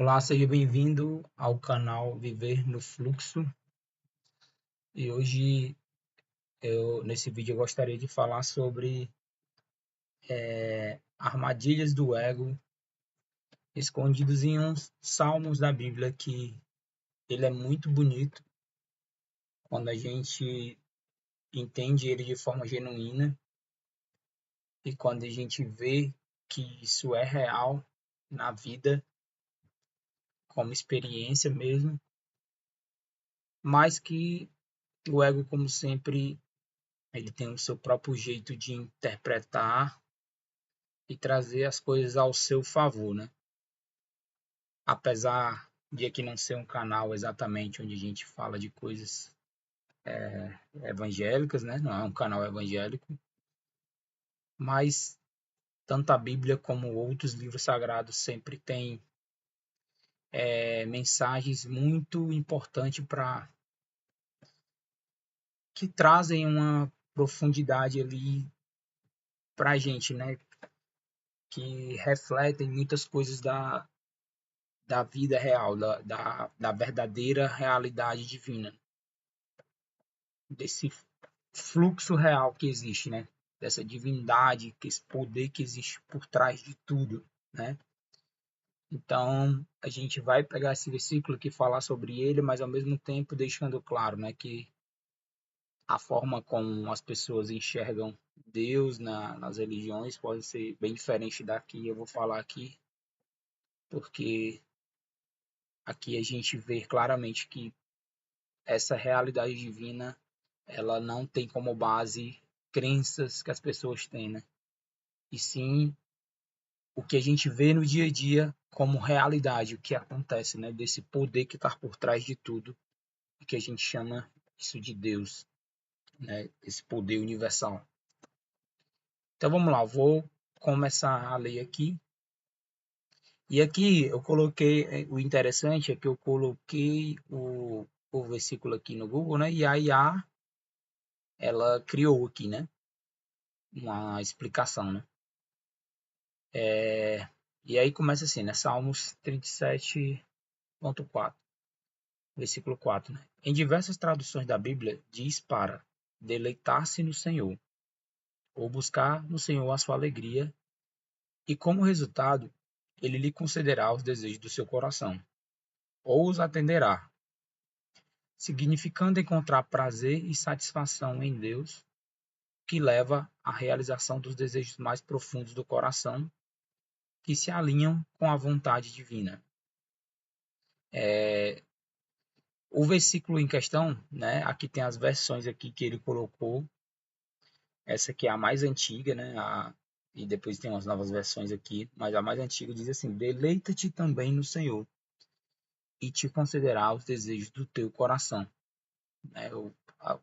Olá, seja bem-vindo ao canal Viver no Fluxo. E hoje, nesse vídeo, eu gostaria de falar sobre armadilhas do ego escondidos em uns salmos da Bíblia que ele é muito bonito quando a gente entende ele de forma genuína e quando a gente vê que isso é real na vida, como experiência mesmo, mas que o ego, como sempre, ele tem o seu próprio jeito de interpretar e trazer as coisas ao seu favor, né? Apesar de aqui não ser um canal exatamente onde a gente fala de coisas evangélicas, né? Não é um canal evangélico, mas tanto a Bíblia como outros livros sagrados sempre têm mensagens muito importantes para que trazem uma profundidade ali para a gente, né? Que refletem muitas coisas da vida real, da verdadeira realidade divina, desse fluxo real que existe, né? Dessa divindade, que esse poder que existe por trás de tudo, né? Então, a gente vai pegar esse versículo aqui e falar sobre ele, mas ao mesmo tempo deixando claro, né, que a forma como as pessoas enxergam Deus nas religiões pode ser bem diferente da que eu vou falar aqui, porque aqui a gente vê claramente que essa realidade divina, ela não tem como base crenças que as pessoas têm, né? E sim o que a gente vê no dia a dia como realidade, o que acontece, né? Desse poder que está por trás de tudo, e que a gente chama isso de Deus, né? Esse poder universal. Então vamos lá, vou começar a ler aqui. E aqui eu coloquei, o interessante é que eu coloquei o versículo aqui no Google, né? E a IA, ela criou aqui, né? Uma explicação, né? E aí começa assim, né? Salmos 37,4. Versículo 4, né? Em diversas traduções da Bíblia, diz para deleitar-se no Senhor, ou buscar no Senhor a sua alegria, e como resultado, ele lhe concederá os desejos do seu coração, ou os atenderá, significando encontrar prazer e satisfação em Deus, que leva à realização dos desejos mais profundos do coração, que se alinham com a vontade divina. O versículo em questão, né? Aqui tem as versões aqui que ele colocou. Essa aqui é a mais antiga, né? E depois tem umas novas versões aqui, mas a mais antiga diz assim: deleita-te também no Senhor e te concederá os desejos do teu coração. Né?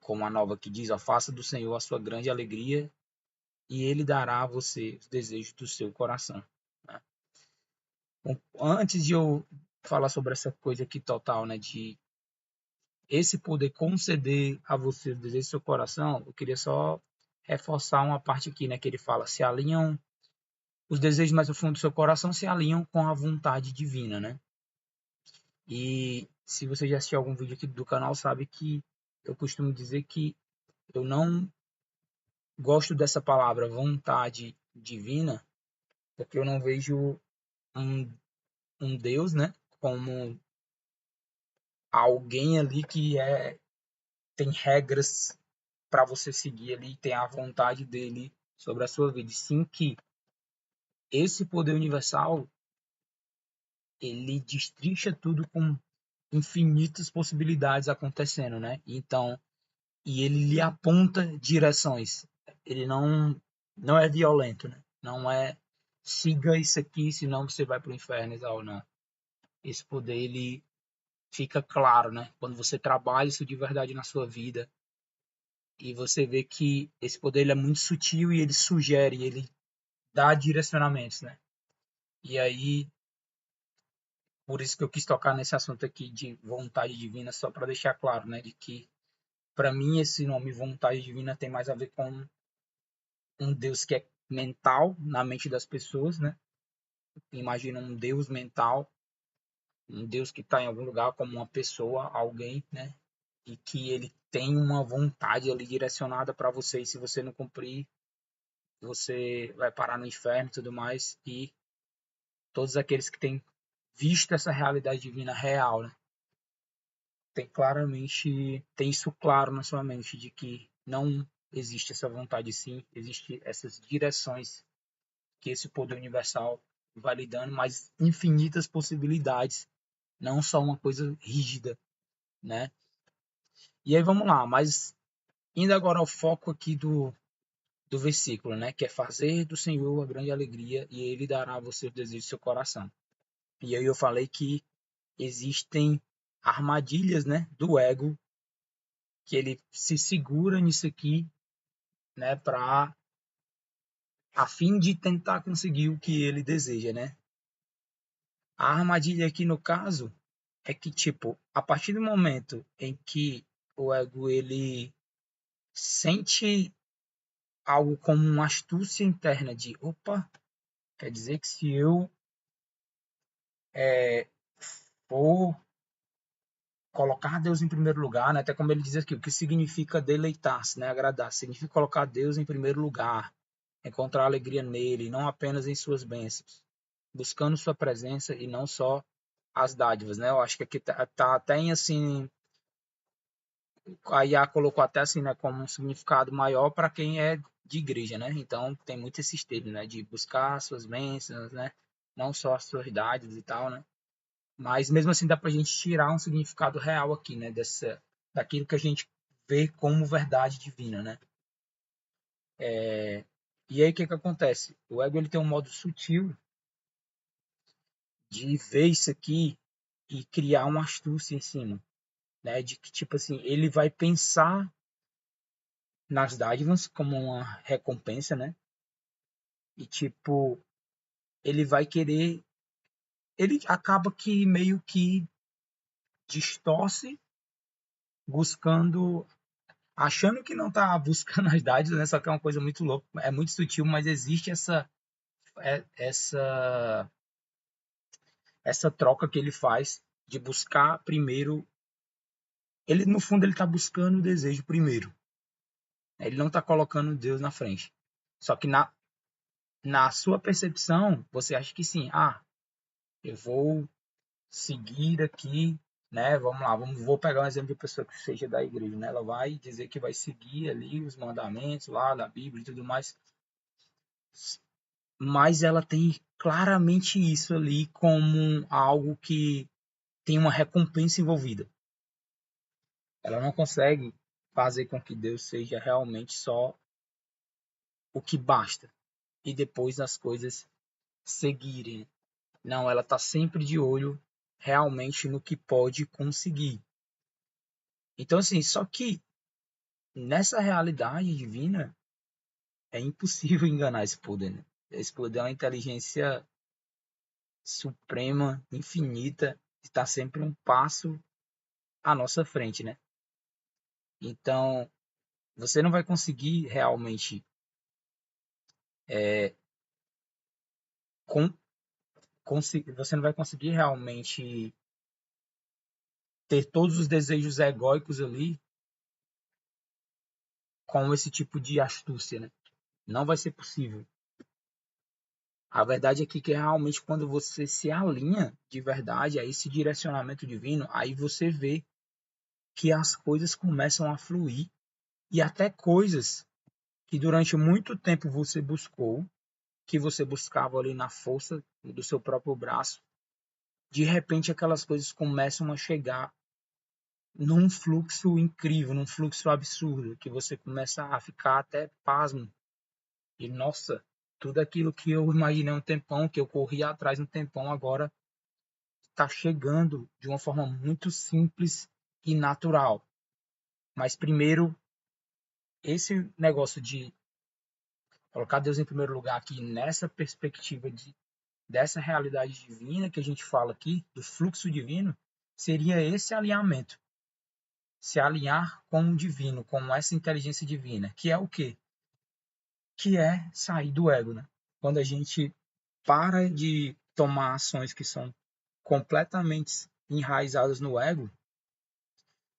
Como a nova que diz: faça do Senhor a sua grande alegria e ele dará a você os desejos do seu coração. Né? Bom, antes de eu falar sobre essa coisa aqui total, né, de esse poder conceder a você os desejos do seu coração, eu queria só reforçar uma parte aqui, né, que ele fala: se alinham os desejos mais profundos do seu coração se alinham com a vontade divina, né? E se você já assistiu algum vídeo aqui do canal, sabe que eu costumo dizer que eu não gosto dessa palavra vontade divina, porque eu não vejo um, um Deus, né, como alguém ali que tem regras para você seguir ali, tem a vontade dele sobre a sua vida. Sim que esse poder universal, ele destrincha tudo com infinitas possibilidades acontecendo, né? Então, e ele lhe aponta direções. Ele não é violento, né? Não é siga isso aqui, senão você vai para o inferno e tal, não. Esse poder ele fica claro, né? Quando você trabalha isso de verdade na sua vida e você vê que esse poder ele é muito sutil e ele sugere, ele dá direcionamentos, né? E aí por isso que eu quis tocar nesse assunto aqui de vontade divina, só para deixar claro, né, de que para mim esse nome vontade divina tem mais a ver com um Deus que é mental na mente das pessoas, né? Imagina um Deus mental um Deus que está em algum lugar como uma pessoa, alguém, né? E que ele tem uma vontade ali direcionada para você, e se você não cumprir, você vai parar no inferno e tudo mais. E todos aqueles que têm visto essa realidade divina real, né? Tem isso claro na sua mente de que não existe essa vontade, sim, existe essas direções que esse poder universal vai lhe dando, mas infinitas possibilidades, não só uma coisa rígida, né? E aí vamos lá, mas indo agora ao foco aqui do versículo, né? Que é fazer do Senhor a grande alegria e Ele dará a você o desejo do seu coração. E aí eu falei que existem armadilhas, né? Do ego, que ele se segura nisso aqui, né? A fim de tentar conseguir o que ele deseja, né? A armadilha aqui no caso é que, tipo, a partir do momento em que o ego ele sente algo como uma astúcia interna de, opa, quer dizer que se eu for colocar Deus em primeiro lugar, né? Até como ele diz aqui, o que significa deleitar-se, né? Agradar, significa colocar Deus em primeiro lugar, encontrar alegria nele, não apenas em suas bênçãos, buscando sua presença e não só as dádivas, né? Eu acho que aqui tá até em assim, a IA colocou até assim, né, como um significado maior para quem é de igreja, né? Então tem muito esse termo, né, de buscar suas bênçãos, né? Não só as suas dádivas e tal, né? Mas mesmo assim dá para a gente tirar um significado real aqui, né? Daquilo que a gente vê como verdade divina, né? E aí o que acontece? O ego ele tem um modo sutil de ver isso aqui e criar uma astúcia em cima, né? De que tipo assim ele vai pensar nas dádivas como uma recompensa, né? E tipo ele vai querer, ele acaba que meio que distorce buscando, achando que não está buscando as dádivas, né? Só que é uma coisa muito louca, é muito sutil, mas existe essa essa troca que ele faz de buscar primeiro, ele no fundo ele está buscando o desejo primeiro, né? Ele não está colocando Deus na frente. Só que na sua percepção, você acha que sim, eu vou seguir aqui, né? Vamos lá, vou pegar um exemplo de pessoa que seja da igreja, né? Ela vai dizer que vai seguir ali os mandamentos lá da Bíblia e tudo mais, mas ela tem claramente isso ali como algo que tem uma recompensa envolvida. Ela não consegue fazer com que Deus seja realmente só o que basta e depois as coisas seguirem. Não, ela está sempre de olho realmente no que pode conseguir. Então, assim, só que nessa realidade divina é impossível enganar esse poder, né? Esse poder é uma inteligência suprema, infinita, está sempre um passo à nossa frente, né? Então, você não vai conseguir realmente com, você não vai conseguir realmente ter todos os desejos egóicos ali com esse tipo de astúcia, né? Não vai ser possível. A verdade é que realmente quando você se alinha de verdade a esse direcionamento divino, aí você vê que as coisas começam a fluir e até coisas que durante muito tempo você buscou, que você buscava ali na força do seu próprio braço, de repente aquelas coisas começam a chegar num fluxo incrível, num fluxo absurdo, que você começa a ficar até pasmo. E nossa, tudo aquilo que eu imaginei um tempão, que eu corria atrás um tempão, agora está chegando de uma forma muito simples e natural. Mas primeiro, esse negócio de colocar Deus em primeiro lugar aqui nessa perspectiva dessa realidade divina que a gente fala aqui, do fluxo divino, seria esse alinhamento. Se alinhar com o divino, com essa inteligência divina, que é o quê? Que é sair do ego, né? Quando a gente para de tomar ações que são completamente enraizadas no ego,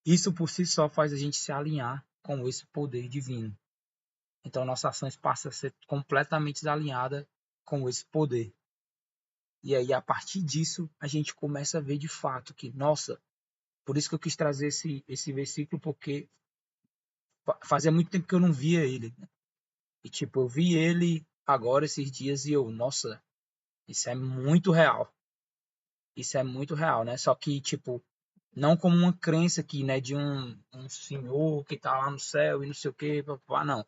isso por si só faz a gente se alinhar com esse poder divino. Então, nossas ações passam a ser completamente alinhadas com esse poder. E aí, a partir disso, a gente começa a ver de fato que, nossa, por isso que eu quis trazer esse versículo, porque fazia muito tempo que eu não via ele. Né? E, tipo, eu vi ele agora, esses dias, e eu, nossa, isso é muito real. Isso é muito real, né? Só que, tipo, não como uma crença aqui, né, de um senhor que tá lá no céu e não sei o quê, papá, não.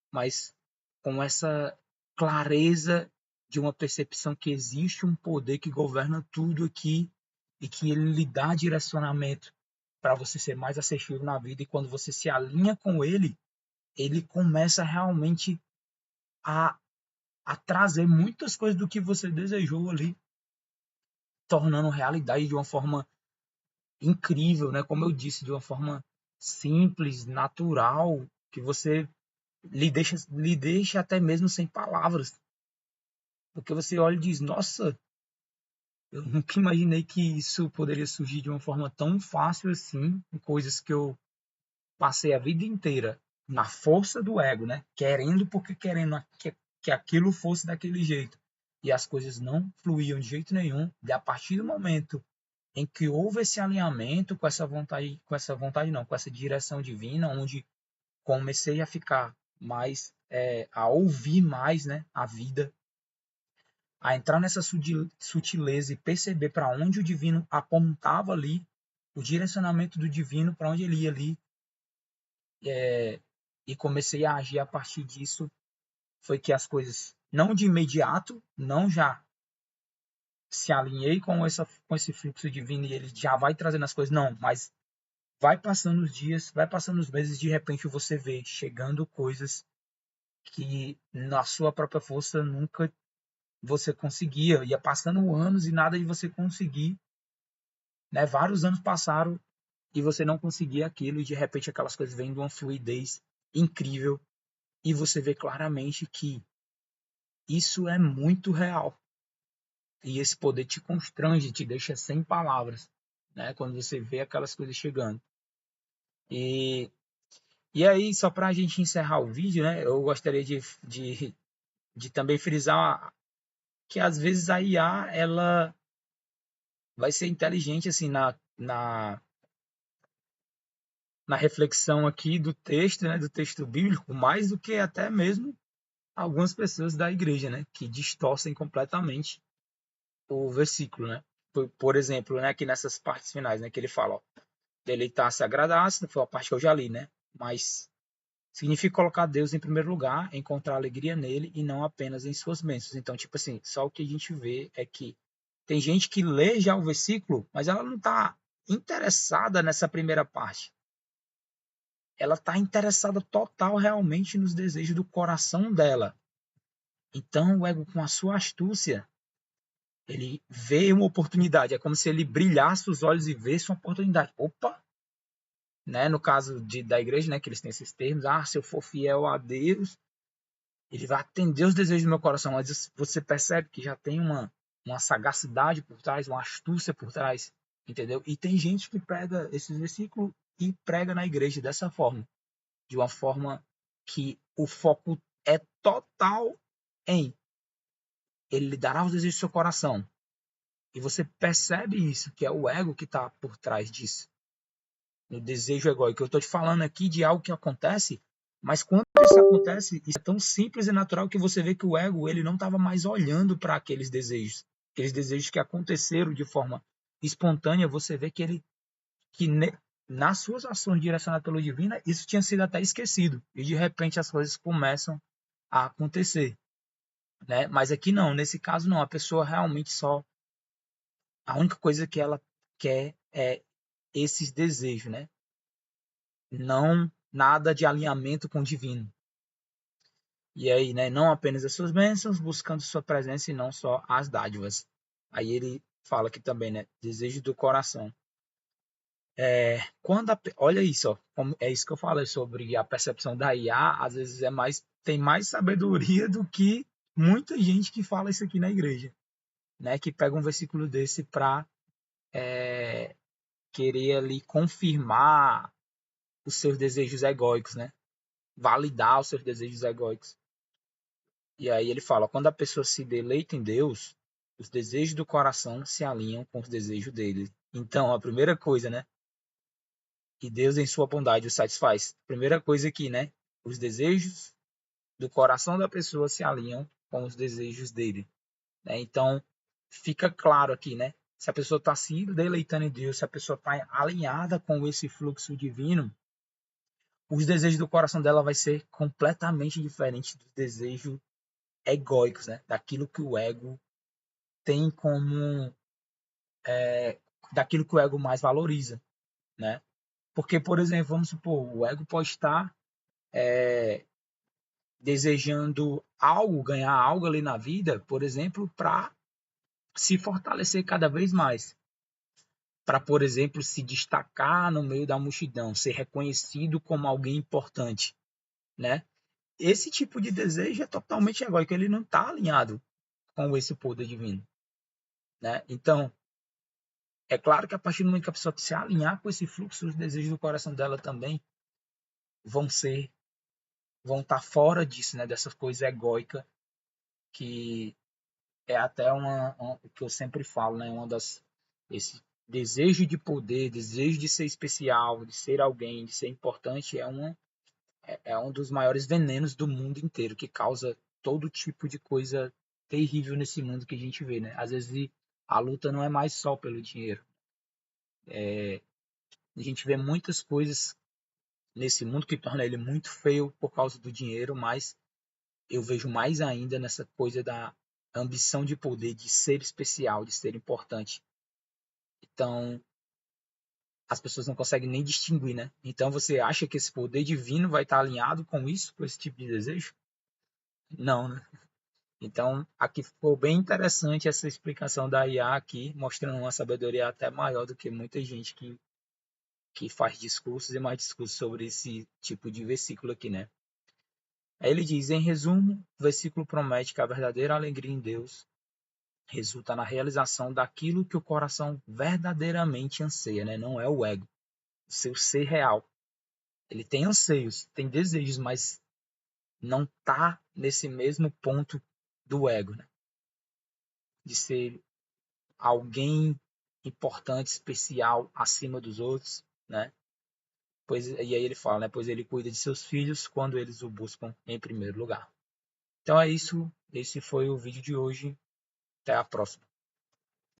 Mas com essa clareza de uma percepção que existe um poder que governa tudo aqui e que ele lhe dá direcionamento para você ser mais assertivo na vida, e quando você se alinha com ele, ele começa realmente a, a trazer muitas coisas do que você desejou ali, tornando realidade de uma forma incrível, né? Como eu disse, de uma forma simples, natural, que você lhe deixa até mesmo sem palavras. Porque você olha e diz, nossa, eu nunca imaginei que isso poderia surgir de uma forma tão fácil assim, em coisas que eu passei a vida inteira na força do ego, né? Querendo porque querendo que aquilo fosse daquele jeito. E as coisas não fluíam de jeito nenhum. E a partir do momento em que houve esse alinhamento com essa direção divina, onde comecei a ficar mais, a ouvir mais, né, a vida, a entrar nessa sutileza e perceber para onde o divino apontava ali, o direcionamento do divino para onde ele ia ali, e comecei a agir a partir disso, foi que as coisas, não de imediato, não já se alinhei com esse fluxo divino e ele já vai trazendo as coisas, não, mas vai passando os dias, vai passando os meses, de repente você vê chegando coisas que na sua própria força nunca você conseguia. Ia passando anos e nada de você conseguir. Né? Vários anos passaram e você não conseguia aquilo, e de repente aquelas coisas vêm de uma fluidez incrível e você vê claramente que isso é muito real. E esse poder te constrange, te deixa sem palavras, né? Quando você vê aquelas coisas chegando. E aí, só para a gente encerrar o vídeo, né? Eu gostaria de também frisar que às vezes a IA ela vai ser inteligente assim na reflexão aqui do texto, né, do texto bíblico, mais do que até mesmo algumas pessoas da igreja, né, que distorcem completamente o versículo, né? Por exemplo, né, aqui nessas partes finais, né, que ele fala, ó, deleitar-se, agradar-se, foi a parte que eu já li, né? Mas significa colocar Deus em primeiro lugar, encontrar alegria nele e não apenas em suas bênçãos. Então, tipo assim, só o que a gente vê é que tem gente que lê já o versículo, mas ela não está interessada nessa primeira parte. Ela está interessada total realmente nos desejos do coração dela. Então, o ego, com a sua astúcia, ele vê uma oportunidade. É como se ele brilhasse os olhos e visse uma oportunidade. Opa! Né? No caso da igreja, né, que eles têm esses termos, se eu for fiel a Deus, ele vai atender os desejos do meu coração. Mas você percebe que já tem uma sagacidade por trás, uma astúcia por trás, entendeu? E tem gente que pega esses versículos e prega na igreja dessa forma, de uma forma que o foco é total em ele lhe dará os desejos do seu coração. E você percebe isso, que é o ego que está por trás disso. No desejo egóico. Eu estou te falando aqui de algo que acontece, mas quando isso acontece, isso é tão simples e natural que você vê que o ego ele não estava mais olhando para aqueles desejos que aconteceram de forma espontânea. Você vê que nas suas ações direcionadas pelo divino, isso tinha sido até esquecido, e de repente as coisas começam a acontecer, né? Mas aqui não, nesse caso não, a pessoa realmente a única coisa que ela quer é esses desejos, né? Não nada de alinhamento com o divino. E aí, né, não apenas as suas bênçãos, buscando sua presença e não só as dádivas. Aí ele fala aqui também, né, desejo do coração. Olha isso, ó, é isso que eu falei sobre a percepção da IA, às vezes tem mais sabedoria do que muita gente que fala isso aqui na igreja, né, que pega um versículo desse para querer ali confirmar os seus desejos egóicos, né? Validar os seus desejos egóicos. E aí ele fala, quando a pessoa se deleita em Deus, os desejos do coração se alinham com os desejos dele. Então, a primeira coisa, né? E Deus em sua bondade o satisfaz. Primeira coisa aqui, né? Os desejos do coração da pessoa se alinham com os desejos dele. Né? Então, fica claro aqui, né? Se a pessoa está se deleitando em Deus, se a pessoa está alinhada com esse fluxo divino, os desejos do coração dela vai ser completamente diferente dos desejos egóicos, né? Daquilo que o ego tem como daquilo que o ego mais valoriza, né? Porque, por exemplo, vamos supor, o ego pode estar desejando algo, ganhar algo ali na vida, por exemplo, para se fortalecer cada vez mais, para, por exemplo, se destacar no meio da multidão, ser reconhecido como alguém importante, né? Esse tipo de desejo é totalmente egóico, ele não está alinhado com esse poder divino, né? Então, é claro que a partir do momento que a pessoa se alinhar com esse fluxo, os desejos do coração dela também vão estar fora disso, né? Dessa coisa egóica que é até o que eu sempre falo, né? Esse desejo de poder, desejo de ser especial, de ser alguém, de ser importante, é um dos maiores venenos do mundo inteiro, que causa todo tipo de coisa terrível nesse mundo que a gente vê, né? Às vezes a luta não é mais só pelo dinheiro. A gente vê muitas coisas nesse mundo que torna ele muito feio por causa do dinheiro, mas eu vejo mais ainda nessa coisa da ambição de poder, de ser especial, de ser importante. Então, as pessoas não conseguem nem distinguir, né? Então, você acha que esse poder divino vai estar alinhado com isso, com esse tipo de desejo? Não, né? Então, aqui ficou bem interessante essa explicação da IA aqui, mostrando uma sabedoria até maior do que muita gente que faz discursos e mais discursos sobre esse tipo de versículo aqui, né? Aí ele diz, em resumo, o versículo promete que a verdadeira alegria em Deus resulta na realização daquilo que o coração verdadeiramente anseia, né? Não é o ego, o seu ser real. Ele tem anseios, tem desejos, mas não está nesse mesmo ponto do ego, né? De ser alguém importante, especial, acima dos outros, né? E aí ele fala, né? Pois ele cuida de seus filhos quando eles o buscam em primeiro lugar. Então é isso. Esse foi o vídeo de hoje. Até a próxima.